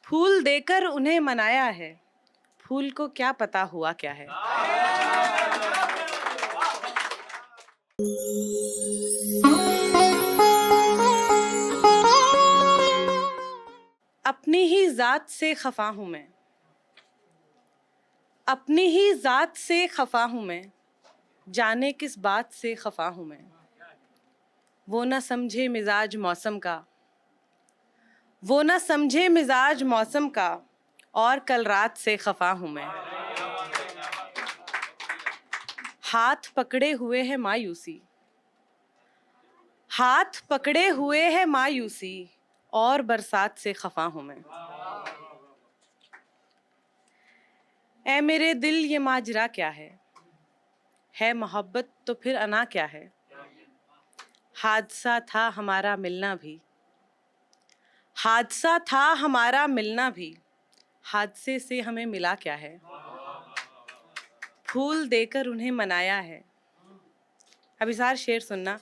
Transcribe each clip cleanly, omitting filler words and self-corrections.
फूल देकर उन्हें मनाया है, फूल को क्या पता हुआ क्या है। अपनी ही जात से खफा हूं मैं, अपनी ही जात से खफा हूं मैं, जाने किस बात से खफा हूं मैं। वो न समझे मिजाज मौसम का, वो न समझे मिजाज मौसम का, और कल रात से खफा हूं मैं। हाथ पकड़े हुए है मायूसी, हाथ पकड़े हुए है मायूसी, और बरसात से खफा हूं मैं। ऐ मेरे दिल ये माजरा क्या है मोहब्बत तो फिर अना क्या है। हादसा था हमारा मिलना भी, हादसा था हमारा मिलना भी, हादसे से हमें मिला क्या है। फूल देकर उन्हें मनाया है, अब इसार शेर सुनना।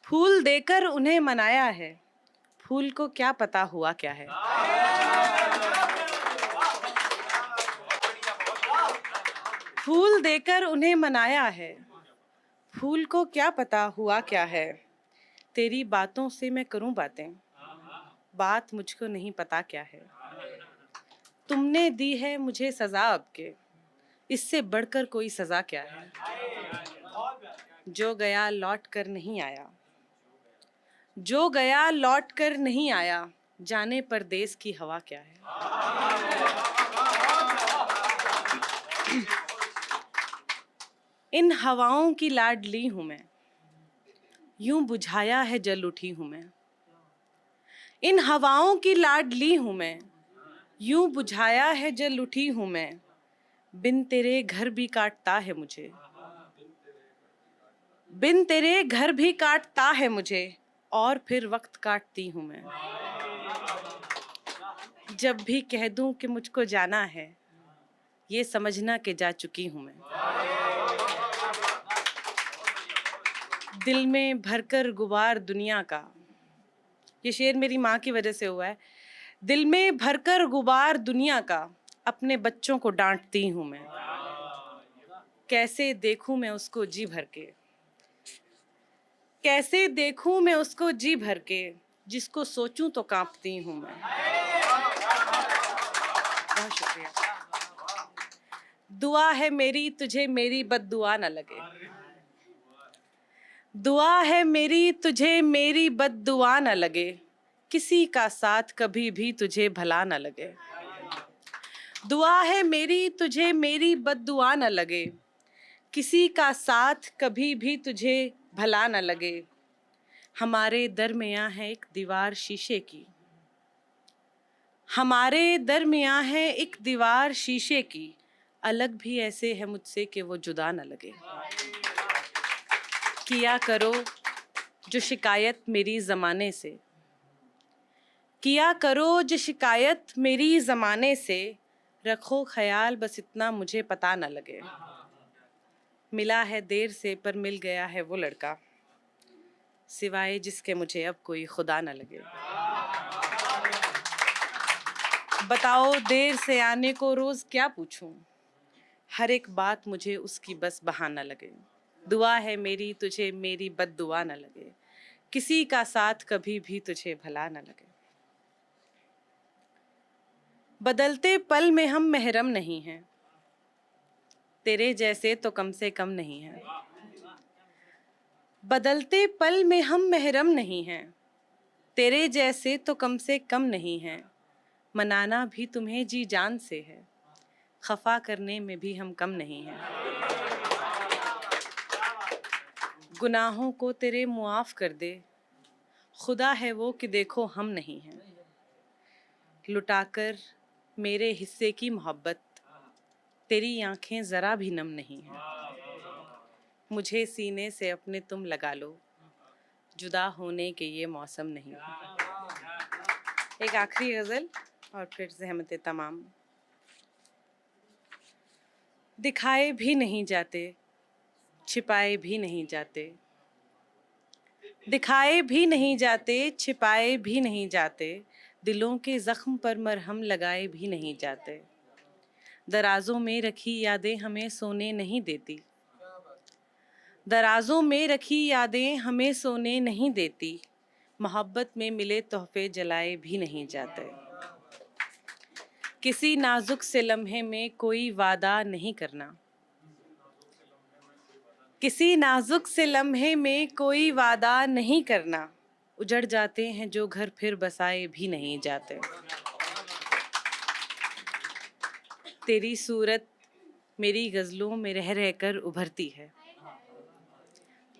फूल देकर उन्हें मनाया है, फूल को क्या पता हुआ क्या है। फूल देकर उन्हें मनाया है, फूल को क्या पता हुआ क्या है। तेरी बातों से मैं करूं बातें, बात मुझको नहीं पता क्या है। तुमने दी है मुझे सजा अब के, इससे बढ़कर कोई सजा क्या है। जो गया लौट कर नहीं आया, जो गया लौट कर नहीं आया, जाने परदेस की हवा क्या है। इन हवाओं की लाडली हूं मैं, यूं बुझाया है जल उठी हूं मैं। इन हवाओं की लाडली हूं मैं, यूं बुझाया है जल उठी हूं मैं। बिन तेरे घर भी काटता है मुझे, बिन तेरे घर भी काटता है मुझे, और फिर वक्त काटती हूं मैं। जब भी कह दूं कि मुझको जाना है, ये समझना कि जा चुकी हूं मैं। दिल में भरकर गुबार दुनिया का, ये शेर मेरी माँ की वजह से हुआ है। दिल में भरकर गुबार दुनिया का, अपने बच्चों को डांटती हूं मैं। कैसे देखूं मैं उसको जी भर के, कैसे देखूं मैं उसको जी भर के, जिसको सोचूं तो कांपती हूं मैं। बहुत शुक्रिया। दुआ है मेरी तुझे मेरी बद्दुआ न लगे, दुआ है मेरी तुझे मेरी बद्दुआ न लगे, किसी का साथ कभी भी तुझे भला न लगे। दुआ है मेरी तुझे मेरी बद्दुआ न लगे, किसी का साथ कभी भी तुझे भला न लगे। हमारे दरमियां है एक दीवार शीशे की, हमारे दरमियां है एक दीवार शीशे की, अलग भी ऐसे है मुझसे कि वो जुदा न लगे। किया करो जो शिकायत मेरी ज़माने से, किया करो जो शिकायत मेरी ज़माने से, रखो ख्याल बस इतना मुझे पता न लगे। मिला है देर से पर मिल गया है वो लड़का, सिवाय जिसके मुझे अब कोई खुदा न लगे। बताओ देर से आने को रोज़ क्या पूछूं, हर एक बात मुझे उसकी बस बहाना लगे। दुआ है मेरी तुझे मेरी बद्दुआ न लगे, किसी का साथ कभी भी तुझे भला न लगे। बदलते पल में हम महरम नहीं हैं, तेरे जैसे तो कम से कम नहीं हैं। बदलते पल में हम महरम नहीं हैं, तेरे जैसे तो कम से कम नहीं हैं। मनाना भी तुम्हें जी जान से है, खफा करने में भी हम कम नहीं हैं। गुनाहों को तेरे मुआफ कर दे, खुदा है वो कि देखो हम नहीं हैं। लुटाकर मेरे हिस्से की मोहब्बत, तेरी आंखें ज़रा भी नम नहीं हैं। मुझे सीने से अपने तुम लगा लो, जुदा होने के ये मौसम नहीं। एक आखिरी गज़ल और फिर ज़हमत तमाम। दिखाए भी नहीं जाते, छिपाए भी नहीं जाते, दिखाए भी नहीं जाते, छिपाए भी नहीं जाते, दिलों के जख्म पर मरहम लगाए भी नहीं जाते। दराजों में रखी यादें हमें सोने नहीं देती। दराजों में रखी यादें हमें सोने नहीं देती। मोहब्बत में मिले तोहफे जलाए भी नहीं जाते। किसी नाजुक से लम्हे में कोई वादा नहीं करना। किसी नाजुक से लम्हे में कोई वादा नहीं करना। उजड़ जाते हैं जो घर फिर बसाए भी नहीं जाते। तेरी सूरत मेरी गज़लों में रह रह कर उभरती है।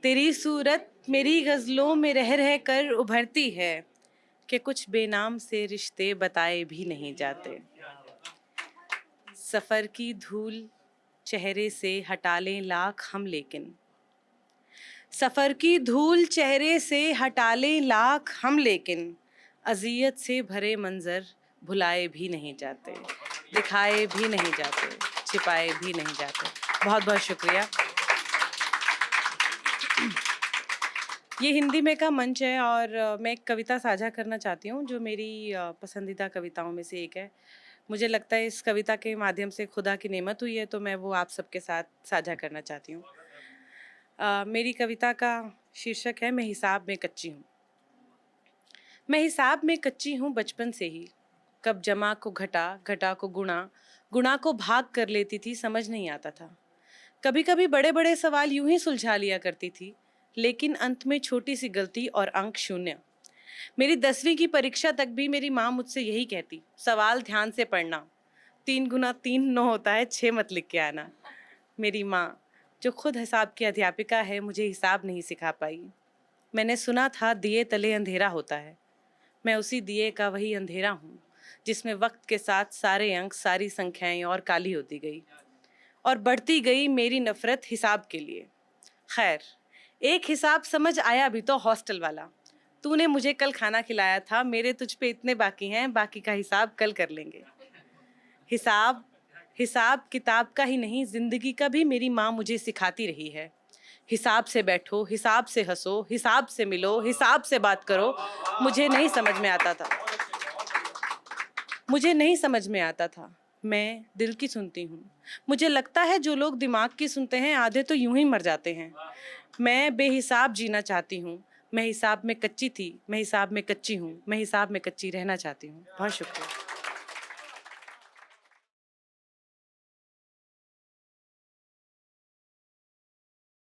तेरी सूरत मेरी गज़लों में रह रह कर उभरती है कि कुछ बेनाम से रिश्ते बताए भी नहीं जाते। सफ़र की धूल चेहरे से हटा लें लाख हम लेकिन। सफ़र की धूल चेहरे से हटा लें लाख हम लेकिन। अज़ियत से भरे मंज़र भुलाए भी नहीं जाते। दिखाए भी नहीं जाते, छिपाए भी नहीं जाते। बहुत बहुत शुक्रिया। ये हिंदी में का मंच है और मैं एक कविता साझा करना चाहती हूँ जो मेरी पसंदीदा कविताओं में से एक है। मुझे लगता है इस कविता के माध्यम से खुदा की नेमत हुई है, तो मैं वो आप सबके साथ साझा करना चाहती हूँ। मेरी कविता का शीर्षक है मैं हिसाब में कच्ची हूँ। मैं हिसाब में कच्ची हूँ बचपन से ही। कब जमा को घटा, घटा को गुणा, गुणा को भाग कर लेती थी, समझ नहीं आता था। कभी कभी बड़े बड़े सवाल यूं ही सुलझा लिया करती थी, लेकिन अंत में छोटी सी गलती और अंक शून्य। मेरी 10वीं की परीक्षा तक भी मेरी माँ मुझसे यही कहती, सवाल ध्यान से पढ़ना, 3 गुना 3 9 होता है, 6 मत लिख के आना। मेरी माँ जो खुद हिसाब की अध्यापिका है, मुझे हिसाब नहीं सिखा पाई। मैंने सुना था दिए तले अंधेरा होता है। मैं उसी दिए का वही अंधेरा हूँ जिसमें वक्त के साथ सारे अंक, सारी संख्याएं और काली होती गई और बढ़ती गई मेरी नफरत हिसाब के लिए। खैर, एक हिसाब समझ आया भी तो, हॉस्टल वाला। तूने मुझे कल खाना खिलाया था, मेरे तुझ पे इतने बाकी हैं, बाकी का हिसाब कल कर लेंगे। हिसाब हिसाब किताब का ही नहीं, जिंदगी का भी मेरी माँ मुझे सिखाती रही है। हिसाब से बैठो, हिसाब से हंसो, हिसाब से मिलो, हिसाब से बात करो। मुझे नहीं समझ में आता था। मुझे नहीं समझ में आता था। मैं दिल की सुनती हूँ। मुझे लगता है जो लोग दिमाग की सुनते हैं आधे तो यूं ही मर जाते हैं। मैं बेहिसाब जीना चाहती हूँ। मैं हिसाब में कच्ची थी, मैं हिसाब में कच्ची हूँ, मैं हिसाब में कच्ची रहना चाहती हूँ। बहुत शुक्रिया।